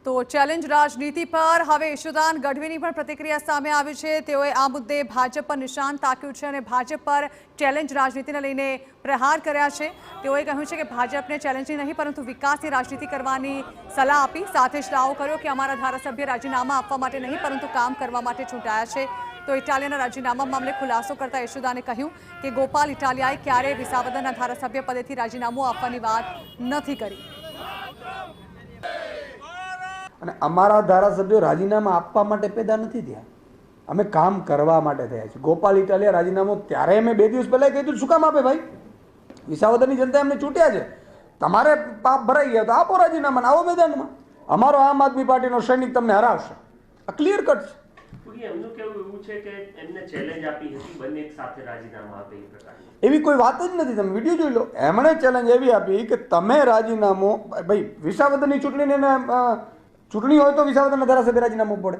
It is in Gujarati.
તો ચેલેન્જ રાજનીતિ પર હવે ઈશુદાન ગઢવીની પણ પ્રતિક્રિયા સામે આવી છે। તેઓએ આ મુદ્દે ભાજપ પર નિશાન તાક્યું છે અને ભાજપ પર ચેલેન્જ રાજનીતિને લઈને પ્રહાર કર્યા છે। તેઓએ કહ્યું છે કે ભાજપને ચેલેન્જની નહીં પરંતુ વિકાસની રાજનીતિ કરવાની સલાહ આપી। સાથે જ દાવો કર્યો કે અમારા ધારાસભ્ય રાજીનામા આપવા માટે નહીં પરંતુ કામ કરવા માટે ચૂંટાયા છે। તો ઇટાલિયાના રાજીનામા મામલે ખુલાસો કરતા યશુદાને કહ્યું કે ગોપાલ ઇટાલિયાએ ક્યારેય વિસાવદરના ધારાસભ્ય પદેથી રાજીનામું આપવાની વાત નથી કરી। અને અમારા ધારાસભ્યો રાજીનામા આપવા માટે પેદા નથી થયા, અમે કામ કરવા માટે થયા છે। ગોપાલ ઇટાલિયા રાજીનામું ત્યારે મેં 2 દિવસ પહેલા કીધું, શું કામ આપે ભાઈ? વિસાવદરની જનતા એમને ચૂંટ્યા છે, તમારે પાપ ભરાઈ ગયા તો આપો રાજીનામા, આવો મેદાનમાં। અમારો આમ આદમી પાર્ટીનો સૈનિક તમને હરાવશે, આ ક્લિયર કટ છે। એમનું કેવું એવું છે કે એમને ચેલેન્જ આપી હતી બંને એક સાથે રાજીનામા આપે એ પ્રકારની, એવી કોઈ વાત જ નથી, તમે વિડીયો જોઈ લો। એમણે ચેલેન્જ એવી આપી કે તમે રાજીનામું, ભાઈ વિસાવદરની ચૂંટણી હોય તો વિસાવદરના ધારાસભ્ય રાજીનામું પડે।